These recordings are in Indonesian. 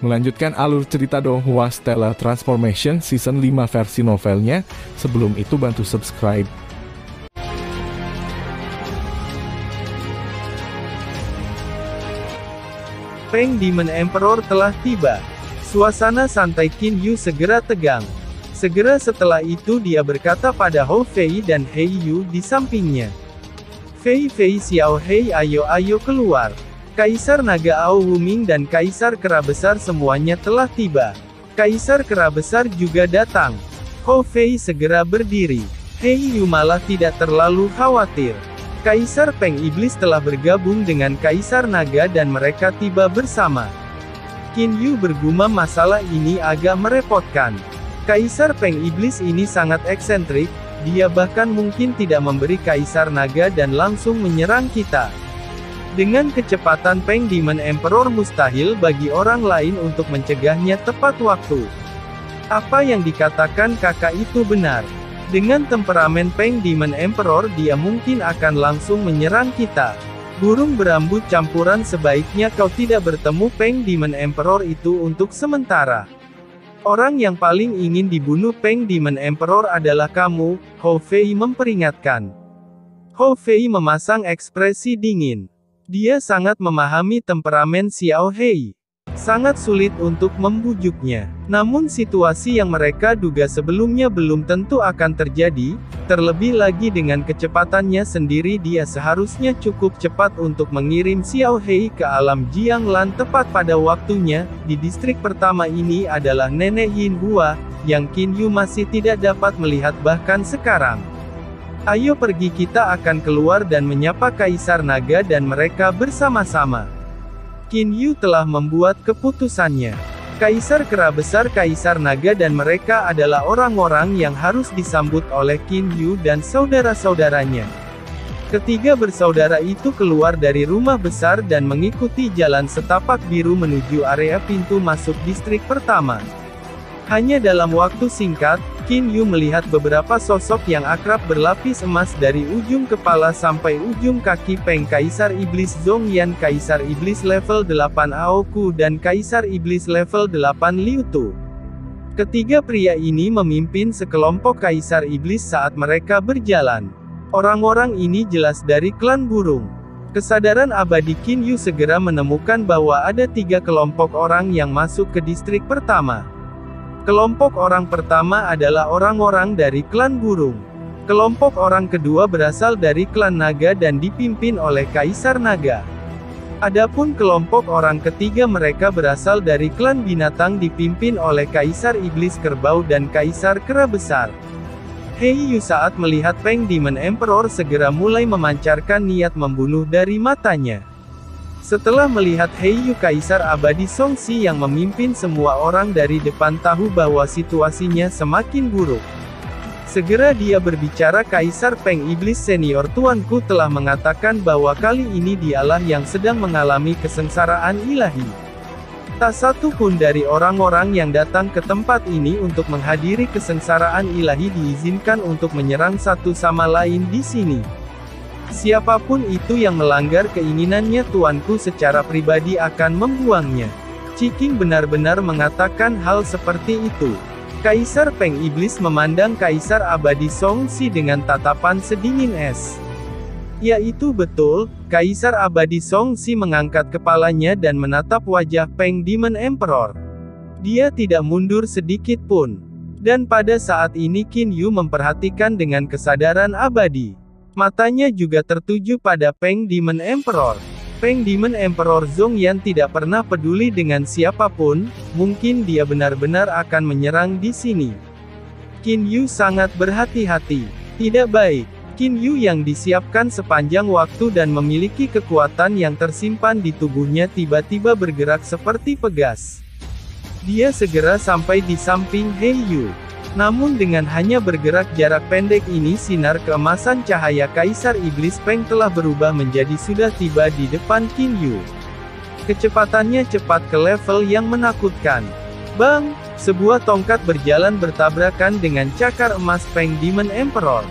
Melanjutkan alur cerita Donghua Stellar Transformation Season 5 versi novelnya. Sebelum itu bantu subscribe. Feng Demon Emperor telah tiba. Suasana santai Qin Yu segera tegang. Segera setelah itu dia berkata pada Hou Fei dan Hei Yu di sampingnya. Fei Xiao Hei, ayo keluar. Kaisar Naga Ao Wuming dan Kaisar Kera Besar semuanya telah tiba. Kaisar Kera Besar juga datang. Hou Fei segera berdiri. Hei Yu malah tidak terlalu khawatir. Kaisar Peng Iblis telah bergabung dengan Kaisar Naga dan mereka tiba bersama. Qin Yu bergumam masalah ini agak merepotkan. Kaisar Peng Iblis ini sangat eksentrik, dia bahkan mungkin tidak memberi Kaisar Naga dan langsung menyerang kita. Dengan kecepatan Feng Demon Emperor mustahil bagi orang lain untuk mencegahnya tepat waktu. Apa yang dikatakan kakak itu benar. Dengan temperamen Feng Demon Emperor dia mungkin akan langsung menyerang kita. Burung berambut campuran, sebaiknya kau tidak bertemu Feng Demon Emperor itu untuk sementara. Orang yang paling ingin dibunuh Feng Demon Emperor adalah kamu, Hou Fei memperingatkan. Hou Fei memasang ekspresi dingin. Dia sangat memahami temperamen Xiao Hei. Sangat sulit untuk membujuknya. Namun situasi yang mereka duga sebelumnya belum tentu akan terjadi, terlebih lagi dengan kecepatannya sendiri dia seharusnya cukup cepat untuk mengirim Xiao Hei ke alam Jianglan tepat pada waktunya. Di distrik pertama ini adalah Nenek Yin Hua, yang Qin Yu masih tidak dapat melihat bahkan sekarang. Ayo pergi, kita akan keluar dan menyapa Kaisar Naga dan mereka bersama-sama. Qin Yu telah membuat keputusannya. Kaisar Kera Besar, Kaisar Naga dan mereka adalah orang-orang yang harus disambut oleh Qin Yu dan saudara-saudaranya. Ketiga bersaudara itu keluar dari rumah besar dan mengikuti jalan setapak biru menuju area pintu masuk distrik pertama. Hanya dalam waktu singkat, Qin Yu melihat beberapa sosok yang akrab berlapis emas dari ujung kepala sampai ujung kaki Peng, Kaisar Iblis Zhong Yan, Kaisar Iblis level 8 Ao Ku dan Kaisar Iblis level 8 Liu Tu. Ketiga pria ini memimpin sekelompok Kaisar Iblis saat mereka berjalan. Orang-orang ini jelas dari klan burung. Kesadaran abadi Qin Yu segera menemukan bahwa ada 3 kelompok orang yang masuk ke distrik pertama. Kelompok orang pertama adalah orang-orang dari klan burung. Kelompok orang kedua berasal dari klan naga dan dipimpin oleh Kaisar Naga. Adapun kelompok orang ketiga mereka berasal dari klan binatang dipimpin oleh Kaisar Iblis Kerbau dan Kaisar Kera Besar. Hei Yu saat melihat Feng Demon Emperor segera mulai memancarkan niat membunuh dari matanya. Setelah melihat Hei Yu, Kaisar Abadi Songxi yang memimpin semua orang dari depan tahu bahwa situasinya semakin buruk. Segera dia berbicara, Kaisar Peng Iblis Senior, tuanku telah mengatakan bahwa kali ini dialah yang sedang mengalami kesengsaraan ilahi. Tak satu pun dari orang-orang yang datang ke tempat ini untuk menghadiri kesengsaraan ilahi diizinkan untuk menyerang satu sama lain di sini. Siapapun itu yang melanggar keinginannya tuanku secara pribadi akan membuangnya. Ciking benar-benar mengatakan hal seperti itu. Kaisar Peng Iblis memandang Kaisar Abadi Songxi dengan tatapan sedingin es. Ya itu betul, Kaisar Abadi Songxi mengangkat kepalanya dan menatap wajah Feng Demon Emperor. Dia tidak mundur sedikit pun. Dan pada saat ini Qin Yu memperhatikan dengan kesadaran abadi. Matanya juga tertuju pada Feng Demon Emperor. Feng Demon Emperor Zhong Yan tidak pernah peduli dengan siapapun, mungkin dia benar-benar akan menyerang di sini. Qin Yu sangat berhati-hati. Tidak baik. Qin Yu yang disiapkan sepanjang waktu dan memiliki kekuatan yang tersimpan di tubuhnya tiba-tiba bergerak seperti pegas. Dia segera sampai di samping Hei Yu. Namun dengan hanya bergerak jarak pendek ini sinar keemasan cahaya Kaisar Iblis Feng telah berubah menjadi sudah tiba di depan Qin Yu. Kecepatannya cepat ke level yang menakutkan. Bang! Sebuah tongkat berjalan bertabrakan dengan cakar emas Feng Demon Emperor.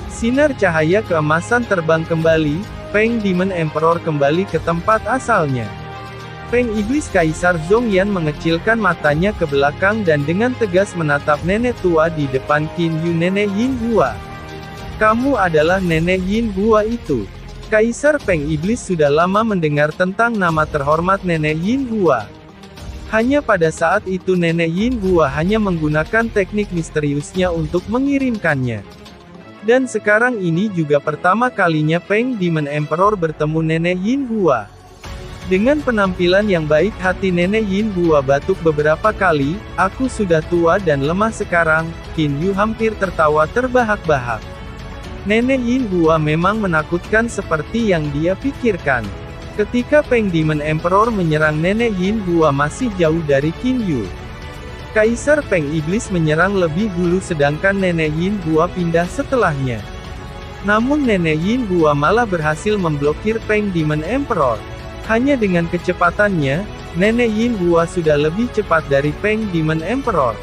Sinar cahaya keemasan terbang kembali, Feng Demon Emperor kembali ke tempat asalnya. Peng Iblis. Kaisar Zhongyan mengecilkan matanya ke belakang dan dengan tegas menatap nenek tua di depan Qin Yu. Nenek Yin Hua. Kamu adalah nenek Yin Hua itu. Kaisar Peng Iblis sudah lama mendengar tentang nama terhormat nenek Yin Hua. Hanya pada saat itu nenek Yin Hua hanya menggunakan teknik misteriusnya untuk mengirimkannya. Dan sekarang ini juga pertama kalinya Peng Demon Emperor bertemu nenek Yin Hua. Dengan penampilan yang baik hati nenek Yin Hua batuk beberapa kali, aku sudah tua dan lemah sekarang. Qin Yu hampir tertawa terbahak-bahak. Nenek Yin Hua memang menakutkan seperti yang dia pikirkan. Ketika Peng Demon Emperor menyerang nenek Yin Hua masih jauh dari Qin Yu. Kaisar Peng Iblis menyerang lebih dulu sedangkan nenek Yin Hua pindah setelahnya. Namun nenek Yin Hua malah berhasil memblokir Peng Demon Emperor. Hanya dengan kecepatannya, nenek Yin Hua sudah lebih cepat dari Peng Demon Emperor.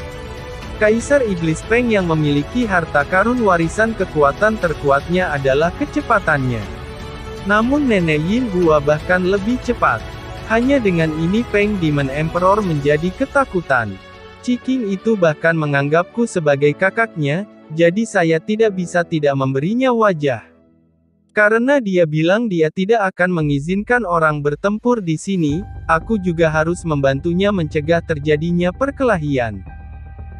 Kaisar Iblis Peng yang memiliki harta karun warisan kekuatan terkuatnya adalah kecepatannya. Namun nenek Yin Hua bahkan lebih cepat. Hanya dengan ini Peng Demon Emperor menjadi ketakutan. Ciking itu bahkan menganggapku sebagai kakaknya, jadi saya tidak bisa tidak memberinya wajah. Karena dia bilang dia tidak akan mengizinkan orang bertempur di sini, aku juga harus membantunya mencegah terjadinya perkelahian.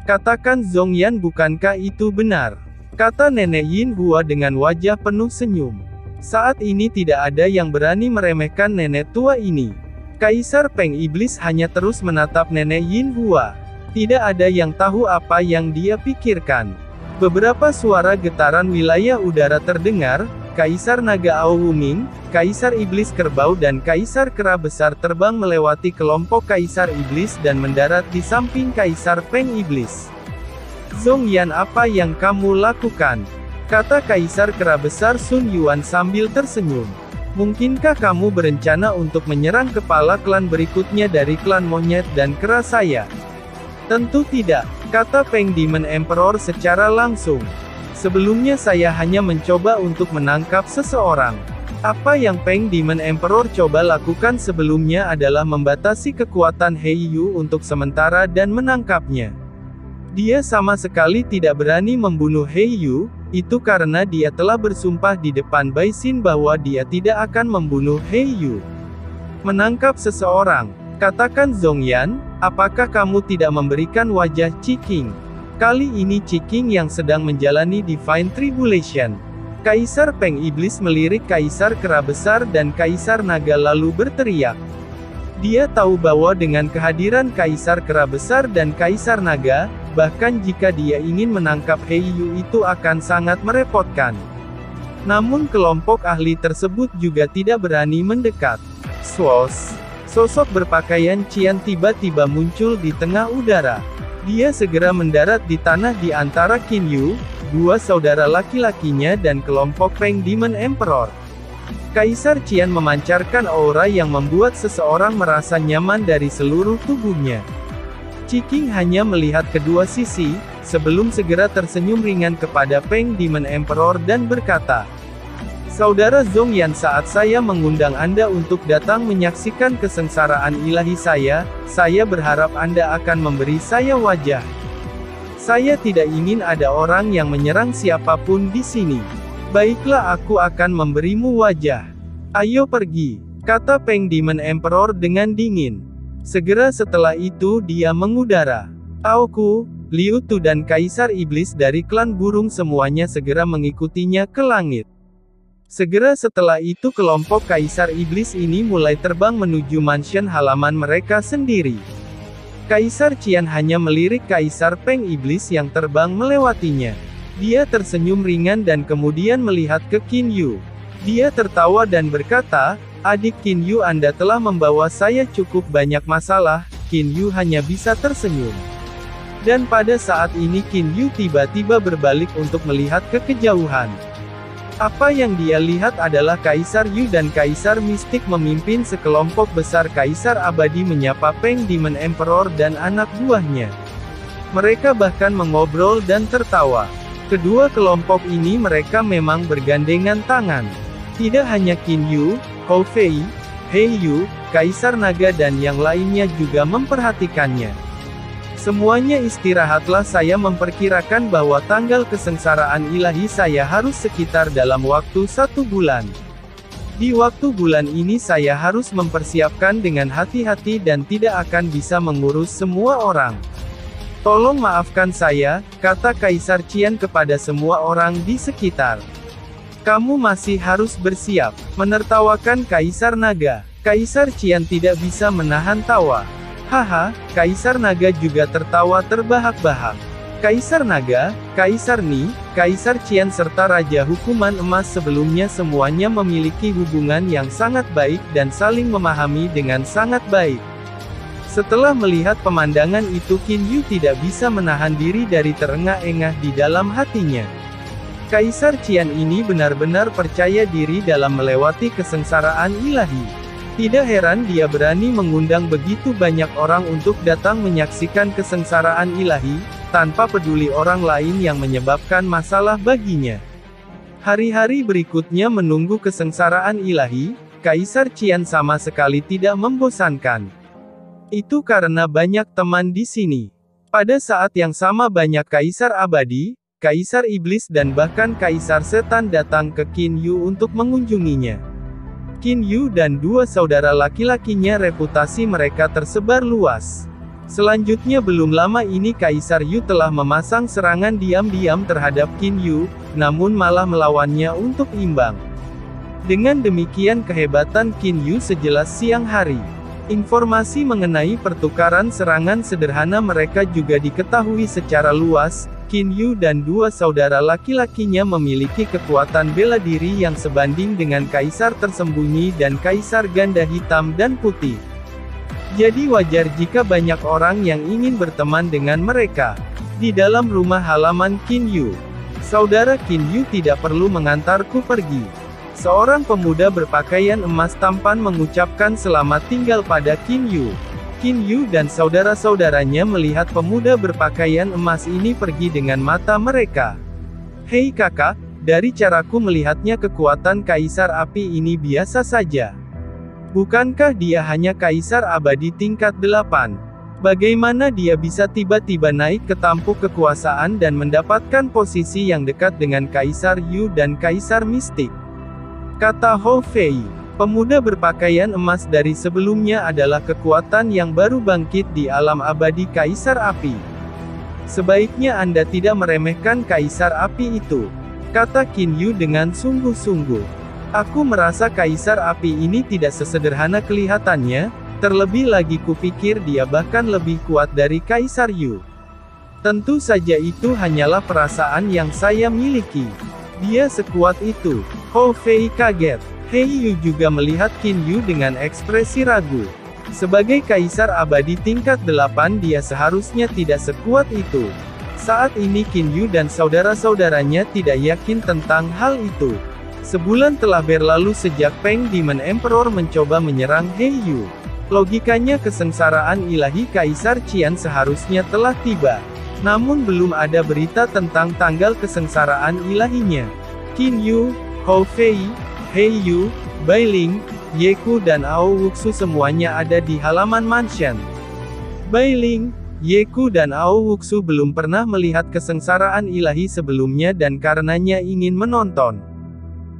Katakan Zhongyan, bukankah itu benar? Kata nenek Yin Hua dengan wajah penuh senyum. Saat ini tidak ada yang berani meremehkan nenek tua ini. Kaisar Peng Iblis hanya terus menatap nenek Yin Hua. Tidak ada yang tahu apa yang dia pikirkan. Beberapa suara getaran wilayah udara terdengar. Kaisar Naga Aowuming, Kaisar Iblis Kerbau dan Kaisar Kera Besar terbang melewati kelompok Kaisar Iblis dan mendarat di samping Kaisar Peng Iblis. Zhongyan, apa yang kamu lakukan? Kata Kaisar Kera Besar Sun Yuan sambil tersenyum. Mungkinkah kamu berencana untuk menyerang kepala klan berikutnya dari klan monyet dan kera saya? Tentu tidak, kata Peng Demon Emperor secara langsung. Sebelumnya saya hanya mencoba untuk menangkap seseorang. Apa yang Peng Demon Emperor coba lakukan sebelumnya adalah membatasi kekuatan Heiyu untuk sementara dan menangkapnya. Dia sama sekali tidak berani membunuh Heiyu, itu karena dia telah bersumpah di depan Baisin bahwa dia tidak akan membunuh Heiyu. Menangkap seseorang, katakan Zhongyan, apakah kamu tidak memberikan wajah Ciking? Kali ini Ciking yang sedang menjalani Divine Tribulation. Kaisar Peng Iblis melirik Kaisar Kera Besar dan Kaisar Naga lalu berteriak. Dia tahu bahwa dengan kehadiran Kaisar Kera Besar dan Kaisar Naga, bahkan jika dia ingin menangkap Heiyu itu akan sangat merepotkan. Namun kelompok ahli tersebut juga tidak berani mendekat. Swos! Sosok berpakaian Qian tiba-tiba muncul di tengah udara. Dia segera mendarat di tanah di antara Qin Yu, dua saudara laki-lakinya dan kelompok Peng Demon Emperor. Kaisar Qian memancarkan aura yang membuat seseorang merasa nyaman dari seluruh tubuhnya. Ciking hanya melihat kedua sisi, sebelum segera tersenyum ringan kepada Peng Demon Emperor dan berkata, Saudara Zhongyan, saat saya mengundang Anda untuk datang menyaksikan kesengsaraan ilahi saya berharap Anda akan memberi saya wajah. Saya tidak ingin ada orang yang menyerang siapapun di sini. Baiklah, aku akan memberimu wajah. Ayo pergi, kata Peng Demon Emperor dengan dingin. Segera setelah itu dia mengudara. Aoku, Liu Tu dan Kaisar Iblis dari klan burung semuanya segera mengikutinya ke langit. Segera setelah itu kelompok Kaisar Iblis ini mulai terbang menuju mansion halaman mereka sendiri. Kaisar Qian hanya melirik Kaisar Peng Iblis yang terbang melewatinya. Dia tersenyum ringan dan kemudian melihat ke Qin Yu. Dia tertawa dan berkata, Adik Qin Yu, Anda telah membawa saya cukup banyak masalah. Qin Yu hanya bisa tersenyum. Dan pada saat ini Qin Yu tiba-tiba berbalik untuk melihat ke kejauhan. Apa yang dia lihat adalah Kaisar Yu dan Kaisar Mistik memimpin sekelompok besar Kaisar Abadi menyapa Peng Demon Emperor dan anak buahnya. Mereka bahkan mengobrol dan tertawa. Kedua kelompok ini mereka memang bergandengan tangan. Tidak hanya Qin Yu, Hou Fei, Heiyu, Kaisar Naga dan yang lainnya juga memperhatikannya. Semuanya istirahatlah, saya memperkirakan bahwa tanggal kesengsaraan ilahi saya harus sekitar dalam waktu 1 bulan. Di waktu bulan ini saya harus mempersiapkan dengan hati-hati dan tidak akan bisa mengurus semua orang. Tolong maafkan saya, kata Kaisar Qian kepada semua orang di sekitar. Kamu masih harus bersiap, menertawakan Kaisar Naga. Kaisar Qian tidak bisa menahan tawa. Haha, Kaisar Naga juga tertawa terbahak-bahak. Kaisar Naga, Kaisar Ni, Kaisar Qian serta Raja Hukuman Emas sebelumnya semuanya memiliki hubungan yang sangat baik dan saling memahami dengan sangat baik. Setelah melihat pemandangan itu, Qin Yu tidak bisa menahan diri dari terengah-engah di dalam hatinya. Kaisar Qian ini benar-benar percaya diri dalam melewati kesengsaraan ilahi. Tidak heran dia berani mengundang begitu banyak orang untuk datang menyaksikan kesengsaraan ilahi, tanpa peduli orang lain yang menyebabkan masalah baginya. Hari-hari berikutnya menunggu kesengsaraan ilahi, Kaisar Qian sama sekali tidak membosankan. Itu karena banyak teman di sini. Pada saat yang sama banyak Kaisar Abadi, Kaisar Iblis dan bahkan Kaisar Setan datang ke Qin Yu untuk mengunjunginya. Qin Yu dan 2 saudara laki-lakinya reputasi mereka tersebar luas. Selanjutnya belum lama ini Kaisar Yu telah memasang serangan diam-diam terhadap Qin Yu, namun malah melawannya untuk imbang. Dengan demikian kehebatan Qin Yu sejelas siang hari. Informasi mengenai pertukaran serangan sederhana mereka juga diketahui secara luas. Qin Yu dan 2 saudara laki-lakinya memiliki kekuatan bela diri yang sebanding dengan Kaisar Tersembunyi dan Kaisar Ganda Hitam dan Putih. Jadi wajar jika banyak orang yang ingin berteman dengan mereka. Di dalam rumah halaman Qin Yu, saudara Qin Yu tidak perlu mengantarku pergi. Seorang pemuda berpakaian emas tampan mengucapkan selamat tinggal pada Qin Yu. Qin Yu dan saudara-saudaranya melihat pemuda berpakaian emas ini pergi dengan mata mereka. Hei kakak, dari caraku melihatnya kekuatan Kaisar Api ini biasa saja. Bukankah dia hanya Kaisar Abadi tingkat 8? Bagaimana dia bisa tiba-tiba naik ke tampuk kekuasaan dan mendapatkan posisi yang dekat dengan Kaisar Yu dan Kaisar Mistik? Kata Hou Fei, pemuda berpakaian emas dari sebelumnya adalah kekuatan yang baru bangkit di alam abadi Kaisar Api. Sebaiknya Anda tidak meremehkan Kaisar Api itu, kata Qin Yu dengan sungguh-sungguh. Aku merasa Kaisar Api ini tidak sesederhana kelihatannya, terlebih lagi kupikir dia bahkan lebih kuat dari Kaisar Yu. Tentu saja itu hanyalah perasaan yang saya miliki. Dia sekuat itu. Hou Fei kaget. Heiyu juga melihat Qin Yu dengan ekspresi ragu. Sebagai Kaisar Abadi tingkat 8 dia seharusnya tidak sekuat itu. Saat ini Qin Yu dan saudara-saudaranya tidak yakin tentang hal itu. Sebulan telah berlalu sejak Peng Demon Emperor mencoba menyerang Heiyu. Logikanya kesengsaraan ilahi Kaisar Qian seharusnya telah tiba. Namun belum ada berita tentang tanggal kesengsaraan ilahinya. Qin Yu, Hou Fei, Heiyu, Bai Ling, Yeku dan Ao Wuxu semuanya ada di halaman mansion. Bai Ling, Yeku dan Ao Wuxu belum pernah melihat kesengsaraan ilahi sebelumnya dan karenanya ingin menonton.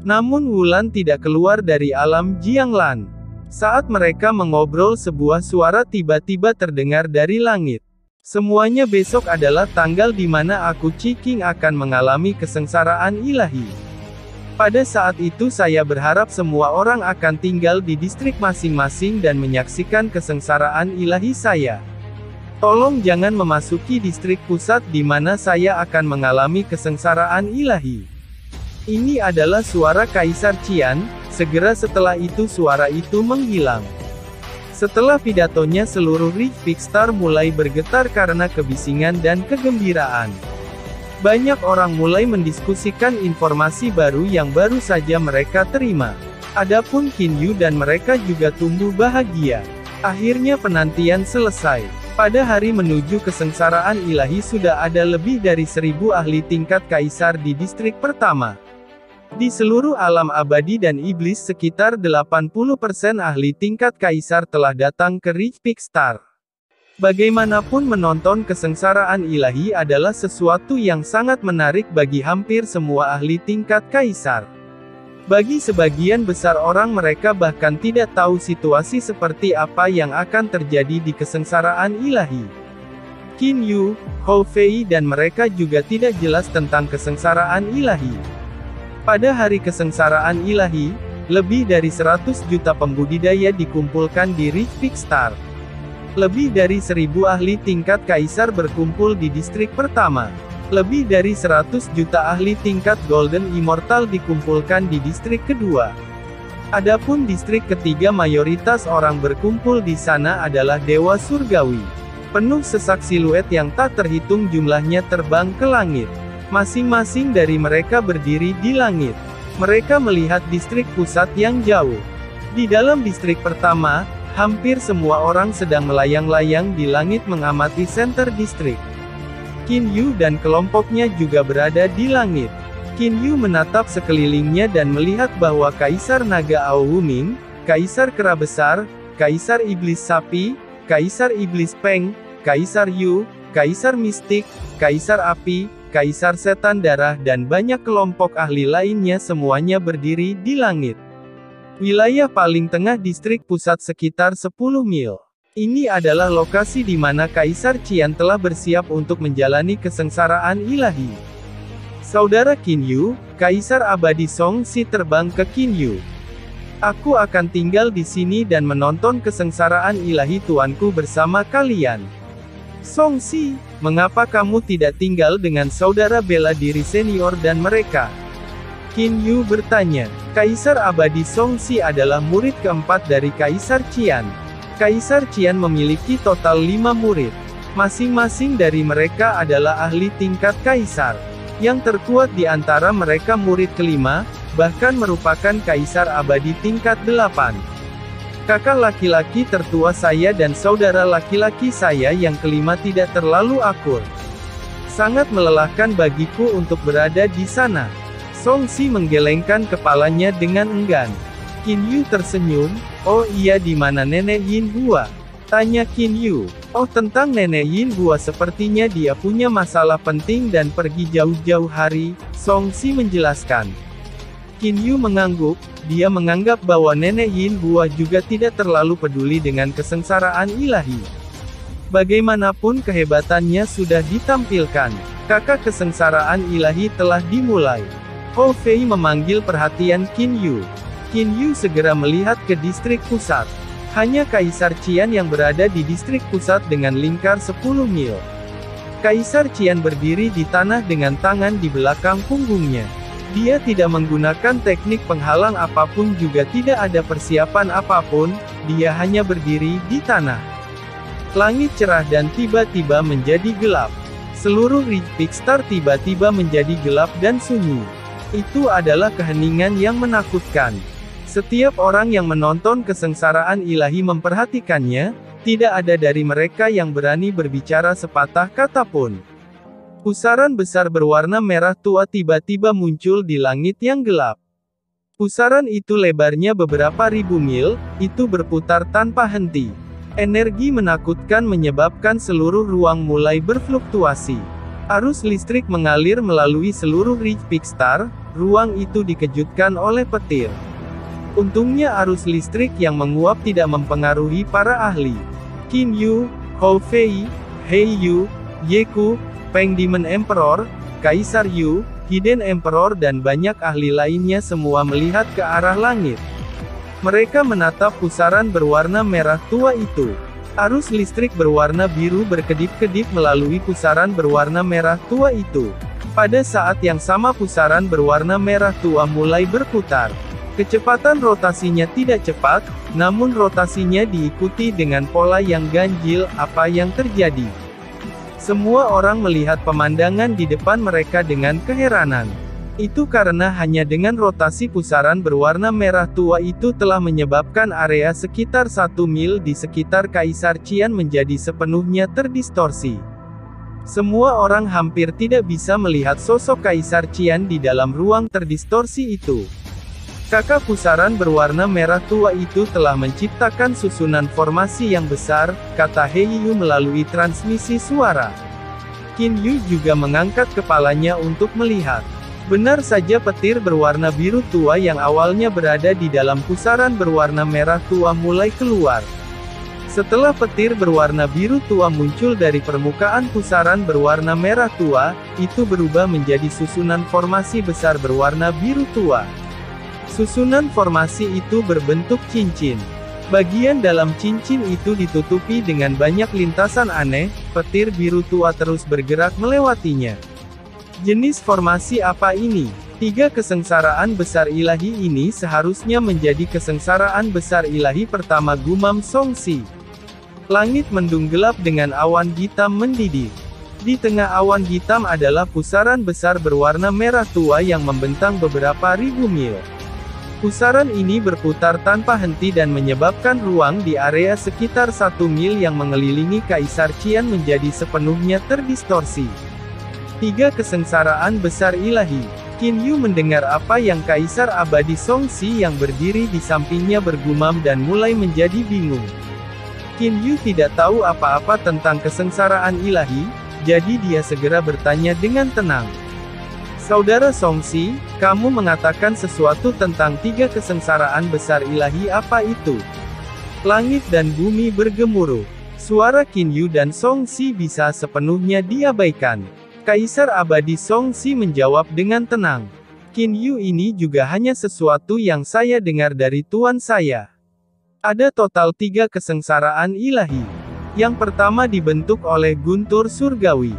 Namun Wulan tidak keluar dari alam Jianglan. Saat mereka mengobrol sebuah suara tiba-tiba terdengar dari langit. Semuanya besok adalah tanggal di mana aku Qi akan mengalami kesengsaraan ilahi. Pada saat itu saya berharap semua orang akan tinggal di distrik masing-masing dan menyaksikan kesengsaraan ilahi saya. Tolong jangan memasuki distrik pusat di mana saya akan mengalami kesengsaraan ilahi. Ini adalah suara Kaisar Qian. Segera setelah itu suara itu menghilang. Setelah pidatonya seluruh Rig-Big Star mulai bergetar karena kebisingan dan kegembiraan. Banyak orang mulai mendiskusikan informasi baru yang baru saja mereka terima. Adapun Qin Yu dan mereka juga tumbuh bahagia. Akhirnya penantian selesai. Pada hari menuju kesengsaraan ilahi sudah ada lebih dari 1000 ahli tingkat kaisar di distrik pertama. Di seluruh alam abadi dan iblis sekitar 80% ahli tingkat kaisar telah datang ke Ridge Peak Star. Bagaimanapun menonton kesengsaraan ilahi adalah sesuatu yang sangat menarik bagi hampir semua ahli tingkat kaisar. Bagi sebagian besar orang mereka bahkan tidak tahu situasi seperti apa yang akan terjadi di kesengsaraan ilahi. Qin Yu, Hou Fei dan mereka juga tidak jelas tentang kesengsaraan ilahi. Pada hari kesengsaraan ilahi, lebih dari 100 juta pembudidaya dikumpulkan di Ridge Peak Star. Lebih dari 1000 ahli tingkat kaisar berkumpul di distrik pertama. Lebih dari 100 juta ahli tingkat Golden Immortal dikumpulkan di distrik kedua. Adapun distrik ketiga mayoritas orang berkumpul di sana adalah Dewa Surgawi. Penuh sesak siluet yang tak terhitung jumlahnya terbang ke langit. Masing-masing dari mereka berdiri di langit. Mereka melihat distrik pusat yang jauh. Di dalam distrik pertama, hampir semua orang sedang melayang-layang di langit mengamati center distrik. Qin Yu dan kelompoknya juga berada di langit. Qin Yu menatap sekelilingnya dan melihat bahwa Kaisar Naga Ao Wuming, Kaisar Kera Besar, Kaisar Iblis Sapi, Kaisar Iblis Peng, Kaisar Yu, Kaisar Mistik, Kaisar Api, Kaisar Setan Darah dan banyak kelompok ahli lainnya semuanya berdiri di langit. Wilayah paling tengah distrik pusat sekitar 10 mil. Ini adalah lokasi di mana Kaisar Qian telah bersiap untuk menjalani kesengsaraan ilahi. Saudara Qin Yu, Kaisar Abadi Song Si terbang ke Qin Yu. Aku akan tinggal di sini dan menonton kesengsaraan ilahi tuanku bersama kalian. Song Si, mengapa kamu tidak tinggal dengan saudara bela diri senior dan mereka? Qin Yu bertanya. Kaisar Abadi Song Si adalah murid keempat dari Kaisar Qian. Kaisar Qian memiliki total 5 murid. Masing-masing dari mereka adalah ahli tingkat kaisar. Yang terkuat di antara mereka murid kelima, bahkan merupakan Kaisar Abadi tingkat 8. Kakak laki-laki tertua saya dan saudara laki-laki saya yang kelima tidak terlalu akur. Sangat melelahkan bagiku untuk berada di sana. Song Si menggelengkan kepalanya dengan enggan. Qin Yu tersenyum. Oh iya, di mana Nenek Yin Hua? Tanya Qin Yu. Oh, tentang Nenek Yin Hua sepertinya dia punya masalah penting dan pergi jauh-jauh hari, Song Si menjelaskan. Qin Yu mengangguk. Dia menganggap bahwa Nenek Yin Hua juga tidak terlalu peduli dengan kesengsaraan ilahi. Bagaimanapun kehebatannya sudah ditampilkan. Kakak kesengsaraan ilahi telah dimulai. Hou Fei memanggil perhatian Qin Yu. Qin Yu segera melihat ke distrik pusat. Hanya Kaisar Qian yang berada di distrik pusat dengan lingkar 10 mil. Kaisar Qian berdiri di tanah dengan tangan di belakang punggungnya. Dia tidak menggunakan teknik penghalang apapun juga tidak ada persiapan apapun, dia hanya berdiri di tanah. Langit cerah dan tiba-tiba menjadi gelap. Seluruh Ridge Peak Star tiba-tiba menjadi gelap dan sunyi. Itu adalah keheningan yang menakutkan. Setiap orang yang menonton kesengsaraan ilahi memperhatikannya, tidak ada dari mereka yang berani berbicara sepatah kata pun. Pusaran besar berwarna merah tua tiba-tiba muncul di langit yang gelap. Pusaran itu lebarnya beberapa ribu mil, itu berputar tanpa henti. Energi menakutkan menyebabkan seluruh ruang mulai berfluktuasi. Arus listrik mengalir melalui seluruh Ridge Peak Star, ruang itu dikejutkan oleh petir. Untungnya arus listrik yang menguap tidak mempengaruhi para ahli. Qin Yu, Hou Fei, Hei Yu, Yeku, Peng Demon Emperor, Kaisar Yu, Hidden Emperor dan banyak ahli lainnya semua melihat ke arah langit. Mereka menatap pusaran berwarna merah tua itu. Arus listrik berwarna biru berkedip-kedip melalui pusaran berwarna merah tua itu. Pada saat yang sama pusaran berwarna merah tua mulai berputar. Kecepatan rotasinya tidak cepat, namun rotasinya diikuti dengan pola yang ganjil. Apa yang terjadi? Semua orang melihat pemandangan di depan mereka dengan keheranan. Itu karena hanya dengan rotasi pusaran berwarna merah tua itu telah menyebabkan area sekitar 1 mil di sekitar Kaisar Qian menjadi sepenuhnya terdistorsi. Semua orang hampir tidak bisa melihat sosok Kaisar Qian di dalam ruang terdistorsi itu. Kakak pusaran berwarna merah tua itu telah menciptakan susunan formasi yang besar, kata Heiyu melalui transmisi suara. Qin Yu juga mengangkat kepalanya untuk melihat. Benar saja petir berwarna biru tua yang awalnya berada di dalam pusaran berwarna merah tua mulai keluar. Setelah petir berwarna biru tua muncul dari permukaan pusaran berwarna merah tua, itu berubah menjadi susunan formasi besar berwarna biru tua. Susunan formasi itu berbentuk cincin. Bagian dalam cincin itu ditutupi dengan banyak lintasan aneh, petir biru tua terus bergerak melewatinya. Jenis formasi apa ini? 3 kesengsaraan besar ilahi ini seharusnya menjadi kesengsaraan besar ilahi pertama, gumam Songxi. Langit mendung gelap dengan awan hitam mendidih. Di tengah awan hitam adalah pusaran besar berwarna merah tua yang membentang beberapa ribu mil. Pusaran ini berputar tanpa henti dan menyebabkan ruang di area sekitar 1 mil yang mengelilingi Kaisar Qian menjadi sepenuhnya terdistorsi. 3 kesengsaraan besar ilahi. Qin Yu mendengar apa yang Kaisar Abadi Songxi yang berdiri di sampingnya bergumam dan mulai menjadi bingung. Qin Yu tidak tahu apa-apa tentang kesengsaraan ilahi, jadi dia segera bertanya dengan tenang. Saudara Songxi, kamu mengatakan sesuatu tentang 3 kesengsaraan besar ilahi, apa itu? Langit dan bumi bergemuruh. Suara Qin Yu dan Songxi bisa sepenuhnya diabaikan. Kaisar Abadi Songxi menjawab dengan tenang. Qin Yu, ini juga hanya sesuatu yang saya dengar dari tuan saya. Ada total 3 kesengsaraan ilahi. Yang pertama dibentuk oleh guntur surgawi.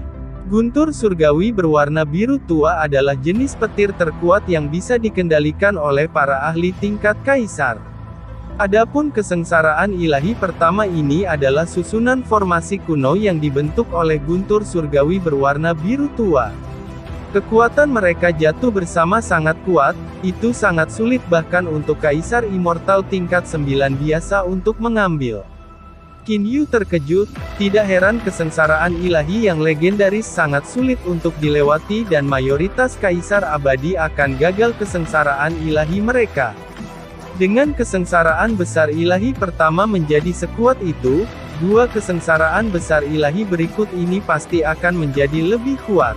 Guntur surgawi berwarna biru tua adalah jenis petir terkuat yang bisa dikendalikan oleh para ahli tingkat kaisar. Adapun kesengsaraan ilahi pertama ini adalah susunan formasi kuno yang dibentuk oleh guntur surgawi berwarna biru tua. Kekuatan mereka jatuh bersama sangat kuat, itu sangat sulit bahkan untuk Kaisar Immortal tingkat 9 biasa untuk mengambil. Qin Yu terkejut, tidak heran kesengsaraan ilahi yang legendaris sangat sulit untuk dilewati dan mayoritas Kaisar Abadi akan gagal kesengsaraan ilahi mereka. Dengan kesengsaraan besar ilahi pertama menjadi sekuat itu, 2 kesengsaraan besar ilahi berikut ini pasti akan menjadi lebih kuat.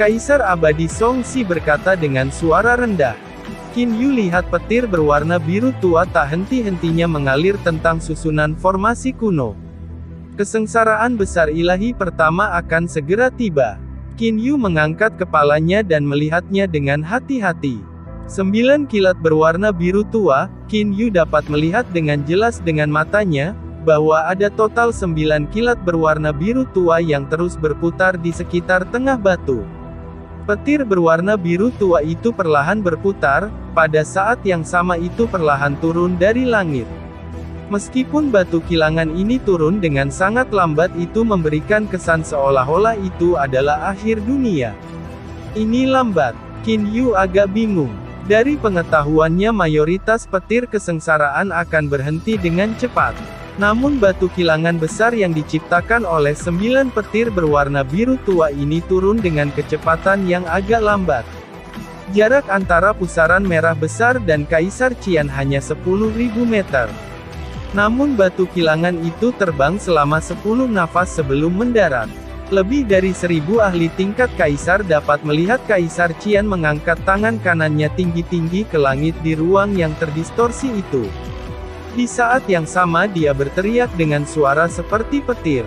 Kaisar Abadi Songxi berkata dengan suara rendah. Qin Yu lihat petir berwarna biru tua tak henti-hentinya mengalir tentang susunan formasi kuno. Kesengsaraan besar ilahi pertama akan segera tiba. Qin Yu mengangkat kepalanya dan melihatnya dengan hati-hati. 9 kilat berwarna biru tua, Qin Yu dapat melihat dengan jelas dengan matanya, bahwa ada total 9 kilat berwarna biru tua yang terus berputar di sekitar tengah batu. Petir berwarna biru tua itu perlahan berputar, pada saat yang sama itu perlahan turun dari langit. Meskipun batu kilangan ini turun dengan sangat lambat, itu memberikan kesan seolah-olah itu adalah akhir dunia. Ini lambat. Qin Yu agak bingung. Dari pengetahuannya mayoritas petir kesengsaraan akan berhenti dengan cepat. Namun batu kilangan besar yang diciptakan oleh 9 petir berwarna biru tua ini turun dengan kecepatan yang agak lambat. Jarak antara pusaran merah besar dan Kaisar Qian hanya 10.000 meter. Namun batu kilangan itu terbang selama 10 nafas sebelum mendarat. Lebih dari 1000 ahli tingkat kaisar dapat melihat Kaisar Qian mengangkat tangan kanannya tinggi-tinggi ke langit di ruang yang terdistorsi itu. Di saat yang sama dia berteriak dengan suara seperti petir.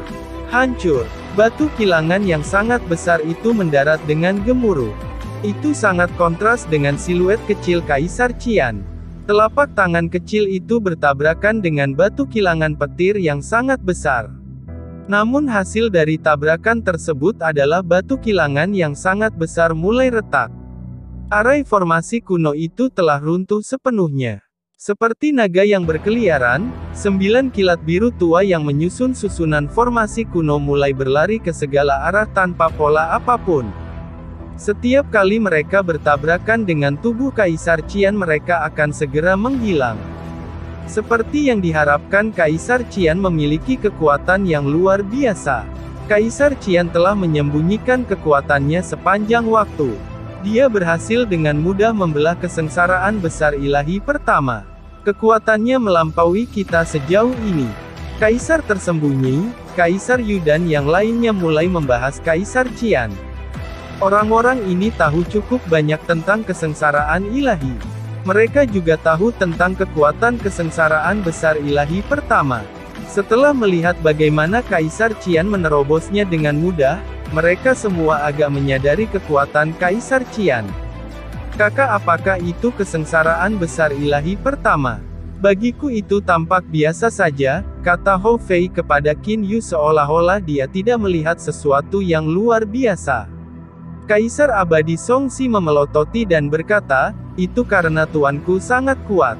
Hancur! Batu kilangan yang sangat besar itu mendarat dengan gemuruh. Itu sangat kontras dengan siluet kecil Kaisar Qian. Telapak tangan kecil itu bertabrakan dengan batu kilangan petir yang sangat besar. Namun hasil dari tabrakan tersebut adalah batu kilangan yang sangat besar mulai retak. Arai formasi kuno itu telah runtuh sepenuhnya. Seperti naga yang berkeliaran, 9 kilat biru tua yang menyusun susunan formasi kuno mulai berlari ke segala arah tanpa pola apapun. Setiap kali mereka bertabrakan dengan tubuh Kaisar Qian, mereka akan segera menghilang. Seperti yang diharapkan, Kaisar Qian memiliki kekuatan yang luar biasa. Kaisar Qian telah menyembunyikan kekuatannya sepanjang waktu. Dia berhasil dengan mudah membelah kesengsaraan besar ilahi pertama. Kekuatannya melampaui kita sejauh ini. Kaisar tersembunyi, Kaisar Yu dan yang lainnya mulai membahas Kaisar Qian. Orang-orang ini tahu cukup banyak tentang kesengsaraan ilahi. Mereka juga tahu tentang kekuatan kesengsaraan besar ilahi pertama. Setelah melihat bagaimana Kaisar Qian menerobosnya dengan mudah, mereka semua agak menyadari kekuatan Kaisar Qian. Kakak, apakah itu kesengsaraan besar ilahi pertama? Bagiku itu tampak biasa saja, kata Hou Fei kepada Qin Yu seolah-olah dia tidak melihat sesuatu yang luar biasa. Kaisar abadi Songxi memelototi dan berkata, itu karena tuanku sangat kuat.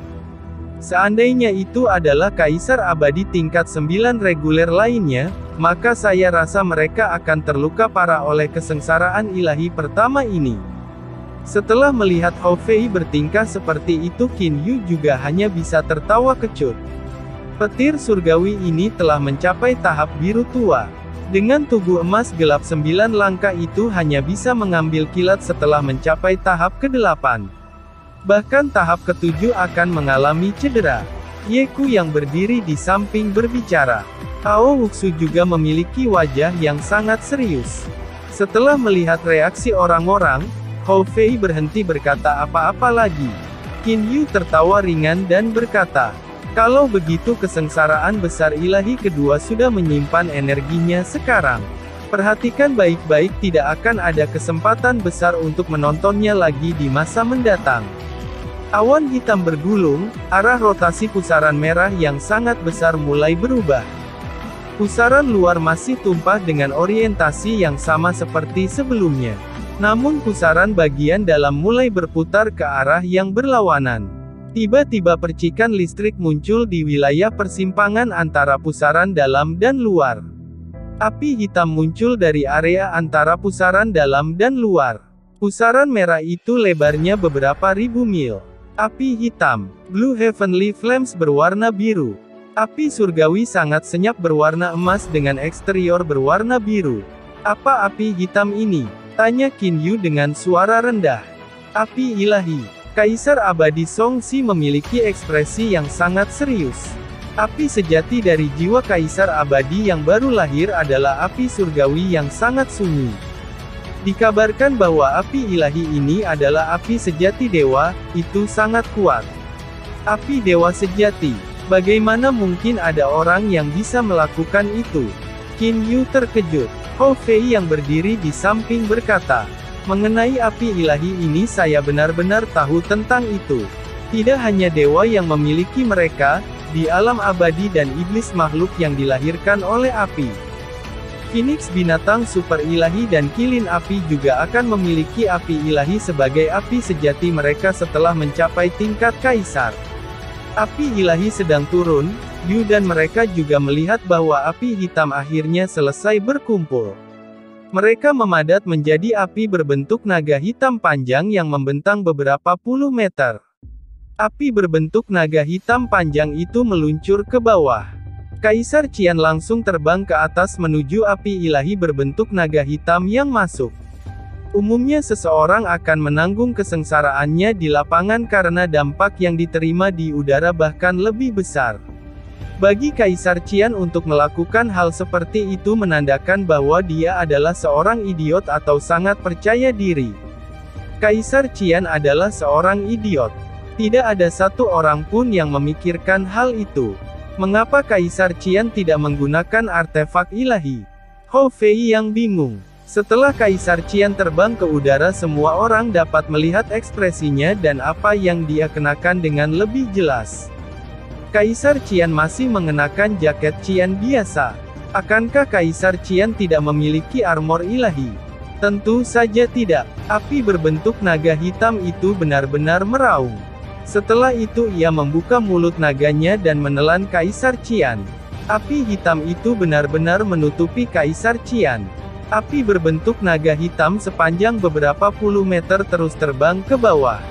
Seandainya itu adalah Kaisar abadi tingkat 9 reguler lainnya, maka saya rasa mereka akan terluka parah oleh kesengsaraan ilahi pertama ini. Setelah melihat Hou Fei bertingkah seperti itu, Qin Yu juga hanya bisa tertawa kecut. Petir surgawi ini telah mencapai tahap biru tua. Dengan tubuh emas gelap 9 langkah itu hanya bisa mengambil kilat setelah mencapai tahap ke-8. Bahkan tahap ke-7 akan mengalami cedera. Ye Ku yang berdiri di samping berbicara. Hao Wuxu juga memiliki wajah yang sangat serius. Setelah melihat reaksi orang-orang, Hou Fei berhenti berkata apa-apa lagi. Qin Yu tertawa ringan dan berkata, kalau begitu kesengsaraan besar ilahi kedua sudah menyimpan energinya sekarang. Perhatikan baik-baik, tidak akan ada kesempatan besar untuk menontonnya lagi di masa mendatang. Awan hitam bergulung, arah rotasi pusaran merah yang sangat besar mulai berubah. Pusaran luar masih tumpah dengan orientasi yang sama seperti sebelumnya. Namun pusaran bagian dalam mulai berputar ke arah yang berlawanan. Tiba-tiba percikan listrik muncul di wilayah persimpangan antara pusaran dalam dan luar. Api hitam muncul dari area antara pusaran dalam dan luar. Pusaran merah itu lebarnya beberapa ribu mil. Api hitam, Blue Heavenly Flames berwarna biru. Api surgawi sangat senyap berwarna emas dengan eksterior berwarna biru. Apa api hitam ini? Tanya Qin Yu dengan suara rendah. Api ilahi. Kaisar abadi Songxi memiliki ekspresi yang sangat serius. Api sejati dari jiwa Kaisar abadi yang baru lahir adalah api surgawi yang sangat sunyi. Dikabarkan bahwa api ilahi ini adalah api sejati dewa, itu sangat kuat. Api dewa sejati. Bagaimana mungkin ada orang yang bisa melakukan itu? Qin Yu terkejut. Hou Fei yang berdiri di samping berkata, mengenai api ilahi ini saya benar-benar tahu tentang itu. Tidak hanya dewa yang memiliki mereka, di alam abadi dan iblis makhluk yang dilahirkan oleh api. Phoenix binatang super ilahi dan kilin api juga akan memiliki api ilahi sebagai api sejati mereka setelah mencapai tingkat kaisar. Api ilahi sedang turun, Yu dan mereka juga melihat bahwa api hitam akhirnya selesai berkumpul. Mereka memadat menjadi api berbentuk naga hitam panjang yang membentang beberapa puluh meter. Api berbentuk naga hitam panjang itu meluncur ke bawah. Kaisar Qian langsung terbang ke atas menuju api ilahi berbentuk naga hitam yang masuk. Umumnya seseorang akan menanggung kesengsaraannya di lapangan karena dampak yang diterima di udara bahkan lebih besar. Bagi Kaisar Qian untuk melakukan hal seperti itu menandakan bahwa dia adalah seorang idiot atau sangat percaya diri. Kaisar Qian adalah seorang idiot. Tidak ada satu orang pun yang memikirkan hal itu. Mengapa Kaisar Qian tidak menggunakan artefak ilahi? Hou Fei yang bingung. Setelah Kaisar Qian terbang ke udara, semua orang dapat melihat ekspresinya dan apa yang dia kenakan dengan lebih jelas. Kaisar Qian masih mengenakan jaket Qian biasa. Akankah Kaisar Qian tidak memiliki armor ilahi? Tentu saja tidak. Api berbentuk naga hitam itu benar-benar meraung. Setelah itu ia membuka mulut naganya dan menelan Kaisar Qian. Api hitam itu benar-benar menutupi Kaisar Qian. Api berbentuk naga hitam sepanjang beberapa puluh meter terus terbang ke bawah.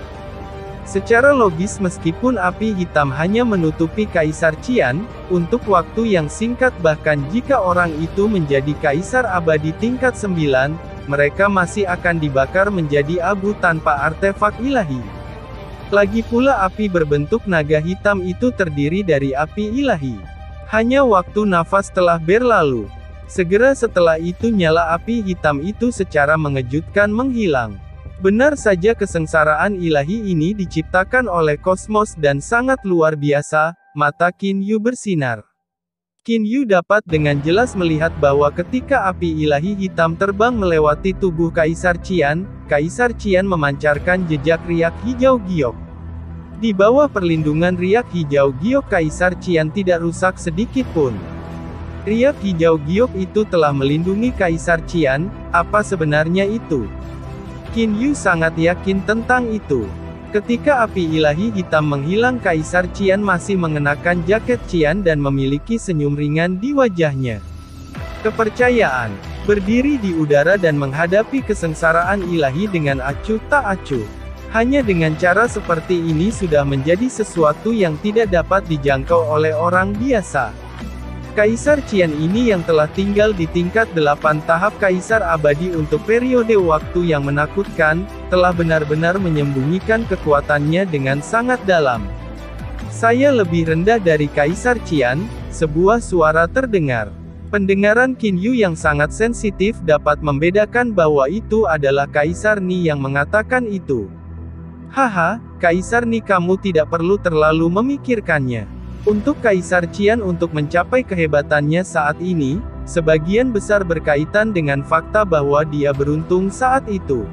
Secara logis meskipun api hitam hanya menutupi Kaisar Qian, untuk waktu yang singkat bahkan jika orang itu menjadi Kaisar abadi tingkat 9, mereka masih akan dibakar menjadi abu tanpa artefak ilahi. Lagi pula api berbentuk naga hitam itu terdiri dari api ilahi. Hanya waktu nafas telah berlalu. Segera setelah itu nyala api hitam itu secara mengejutkan menghilang. Benar saja kesengsaraan ilahi ini diciptakan oleh kosmos dan sangat luar biasa, mata Qin Yu bersinar. Qin Yu dapat dengan jelas melihat bahwa ketika api ilahi hitam terbang melewati tubuh Kaisar Qian memancarkan jejak riak hijau giok. Di bawah perlindungan riak hijau giok Kaisar Qian tidak rusak sedikit pun. Riak hijau giok itu telah melindungi Kaisar Qian, apa sebenarnya itu? Qin Yu sangat yakin tentang itu. Ketika api ilahi hitam menghilang Kaisar Qian masih mengenakan jaket Qian dan memiliki senyum ringan di wajahnya. Kepercayaan, berdiri di udara dan menghadapi kesengsaraan ilahi dengan acuh tak acuh. Hanya dengan cara seperti ini sudah menjadi sesuatu yang tidak dapat dijangkau oleh orang biasa. Kaisar Qian ini yang telah tinggal di tingkat 8 tahap Kaisar abadi untuk periode waktu yang menakutkan, telah benar-benar menyembunyikan kekuatannya dengan sangat dalam. Saya lebih rendah dari Kaisar Qian, sebuah suara terdengar. Pendengaran Qin Yu yang sangat sensitif dapat membedakan bahwa itu adalah Kaisar Ni yang mengatakan itu. Haha, Kaisar Ni kamu tidak perlu terlalu memikirkannya. Untuk Kaisar Qian untuk mencapai kehebatannya saat ini, sebagian besar berkaitan dengan fakta bahwa dia beruntung saat itu.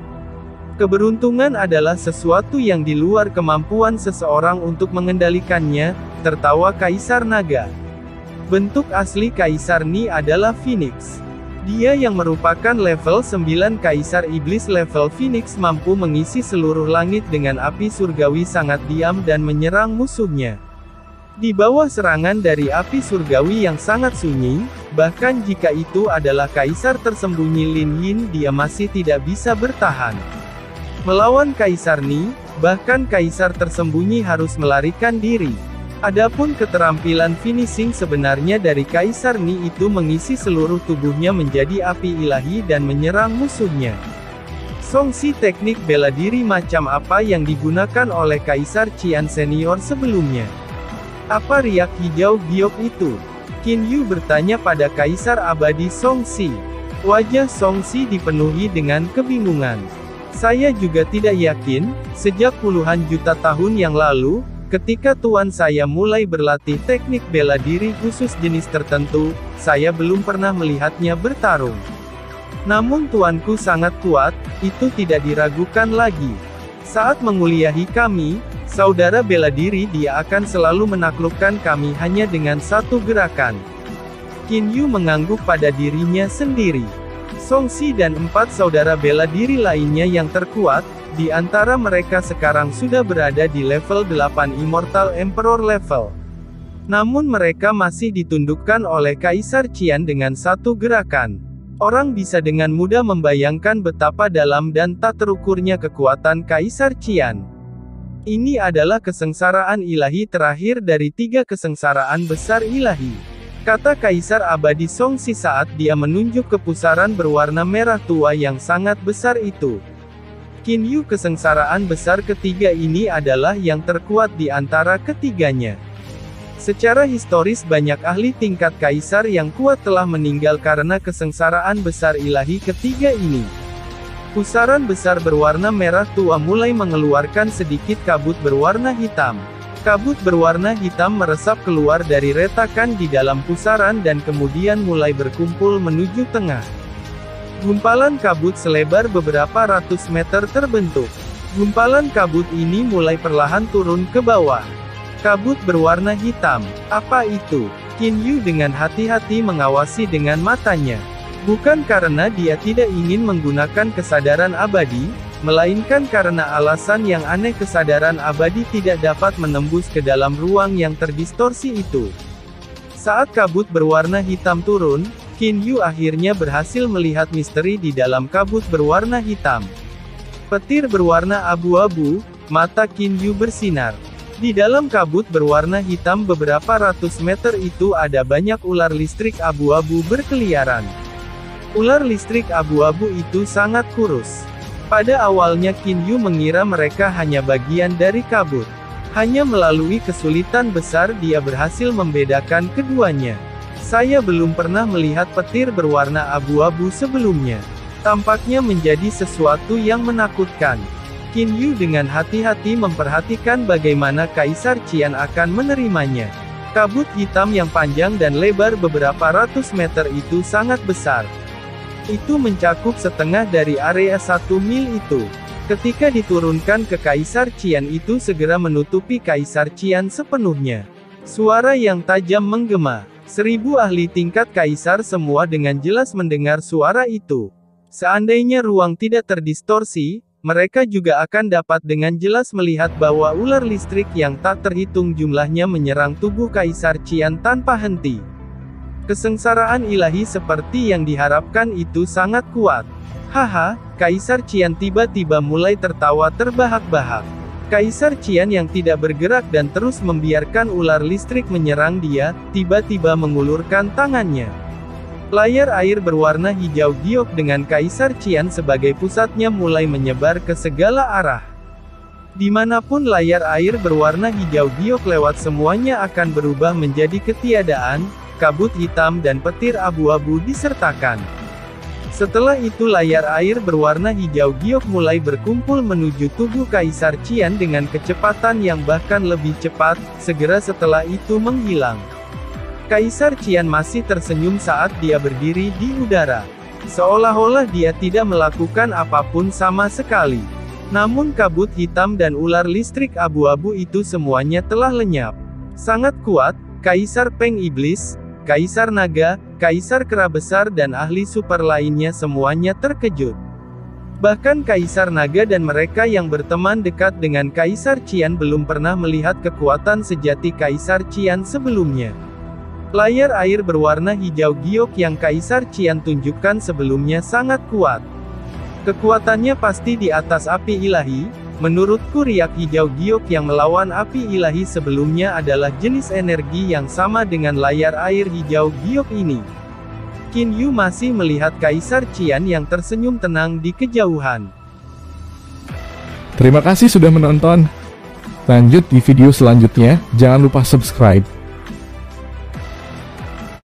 Keberuntungan adalah sesuatu yang di luar kemampuan seseorang untuk mengendalikannya, tertawa Kaisar Naga. Bentuk asli Kaisar Ni adalah Phoenix. Dia yang merupakan level 9 Kaisar Iblis level Phoenix mampu mengisi seluruh langit dengan api surgawi sangat diam dan menyerang musuhnya. Di bawah serangan dari api surgawi yang sangat sunyi, bahkan jika itu adalah Kaisar tersembunyi Lin Yin dia masih tidak bisa bertahan. Melawan Kaisar Ni, bahkan Kaisar tersembunyi harus melarikan diri. Adapun keterampilan finishing sebenarnya dari Kaisar Ni itu mengisi seluruh tubuhnya menjadi api ilahi dan menyerang musuhnya. Songsi teknik bela diri macam apa yang digunakan oleh Kaisar Qian senior sebelumnya? Apa riak hijau giok itu? Qin Yu bertanya pada Kaisar abadi Songsi. Wajah Songsi dipenuhi dengan kebingungan. Saya juga tidak yakin, sejak puluhan juta tahun yang lalu, ketika tuan saya mulai berlatih teknik bela diri khusus jenis tertentu, saya belum pernah melihatnya bertarung. Namun tuanku sangat kuat, itu tidak diragukan lagi. Saat menguliahi kami, saudara bela diri dia akan selalu menaklukkan kami hanya dengan satu gerakan. Qin Yu mengangguk pada dirinya sendiri. Songsi dan 4 saudara bela diri lainnya yang terkuat, di antara mereka sekarang sudah berada di level 8 Immortal Emperor level. Namun mereka masih ditundukkan oleh Kaisar Qian dengan satu gerakan. Orang bisa dengan mudah membayangkan betapa dalam dan tak terukurnya kekuatan Kaisar Qian. Ini adalah kesengsaraan ilahi terakhir dari 3 kesengsaraan besar ilahi. Kata Kaisar abadi Songsi saat dia menunjuk ke pusaran berwarna merah tua yang sangat besar itu. Qin Yu kesengsaraan besar ketiga ini adalah yang terkuat di antara ketiganya. Secara historis banyak ahli tingkat Kaisar yang kuat telah meninggal karena kesengsaraan besar ilahi ketiga ini. Pusaran besar berwarna merah tua mulai mengeluarkan sedikit kabut berwarna hitam. Kabut berwarna hitam meresap keluar dari retakan di dalam pusaran dan kemudian mulai berkumpul menuju tengah. Gumpalan kabut selebar beberapa ratus meter terbentuk. Gumpalan kabut ini mulai perlahan turun ke bawah. Kabut berwarna hitam, apa itu? Qin Yu dengan hati-hati mengawasi dengan matanya. Bukan karena dia tidak ingin menggunakan kesadaran abadi, melainkan karena alasan yang aneh kesadaran abadi tidak dapat menembus ke dalam ruang yang terdistorsi itu. Saat kabut berwarna hitam turun, Qin Yu akhirnya berhasil melihat misteri di dalam kabut berwarna hitam. Petir berwarna abu-abu, mata Qin Yu bersinar. Di dalam kabut berwarna hitam beberapa ratus meter itu ada banyak ular listrik abu-abu berkeliaran. Ular listrik abu-abu itu sangat kurus. Pada awalnya Qin Yu mengira mereka hanya bagian dari kabut. Hanya melalui kesulitan besar dia berhasil membedakan keduanya. Saya belum pernah melihat petir berwarna abu-abu sebelumnya. Tampaknya menjadi sesuatu yang menakutkan. Qin Yu dengan hati-hati memperhatikan bagaimana Kaisar Qian akan menerimanya. Kabut hitam yang panjang dan lebar beberapa ratus meter itu sangat besar. Itu mencakup setengah dari area 1 mil itu. Ketika diturunkan ke Kaisar Qian itu segera menutupi Kaisar Qian sepenuhnya. Suara yang tajam menggema. 1000 ahli tingkat Kaisar semua dengan jelas mendengar suara itu. Seandainya ruang tidak terdistorsi, mereka juga akan dapat dengan jelas melihat bahwa ular listrik yang tak terhitung jumlahnya menyerang tubuh Kaisar Qian tanpa henti. Kesengsaraan ilahi seperti yang diharapkan itu sangat kuat. Haha, Kaisar Qian tiba-tiba mulai tertawa terbahak-bahak. Kaisar Qian yang tidak bergerak dan terus membiarkan ular listrik menyerang dia, tiba-tiba mengulurkan tangannya. Layar air berwarna hijau giok dengan Kaisar Qian sebagai pusatnya mulai menyebar ke segala arah. Dimanapun layar air berwarna hijau giok lewat semuanya akan berubah menjadi ketiadaan, kabut hitam dan petir abu-abu disertakan. Setelah itu layar air berwarna hijau giok mulai berkumpul menuju tubuh Kaisar Qian dengan kecepatan yang bahkan lebih cepat, segera setelah itu menghilang. Kaisar Qian masih tersenyum saat dia berdiri di udara. Seolah-olah dia tidak melakukan apapun sama sekali. Namun kabut hitam dan ular listrik abu-abu itu semuanya telah lenyap. Sangat kuat, Kaisar Peng Iblis, Kaisar Naga, Kaisar Kera Besar dan ahli super lainnya semuanya terkejut. Bahkan Kaisar Naga dan mereka yang berteman dekat dengan Kaisar Qian belum pernah melihat kekuatan sejati Kaisar Qian sebelumnya. Layar air berwarna hijau giok yang Kaisar Qian tunjukkan sebelumnya sangat kuat. Kekuatannya pasti di atas api ilahi. Menurutku riak hijau giok yang melawan api ilahi sebelumnya adalah jenis energi yang sama dengan layar air hijau giok ini. Qin Yu masih melihat Kaisar Qian yang tersenyum tenang di kejauhan. Terima kasih sudah menonton. Lanjut di video selanjutnya, jangan lupa subscribe.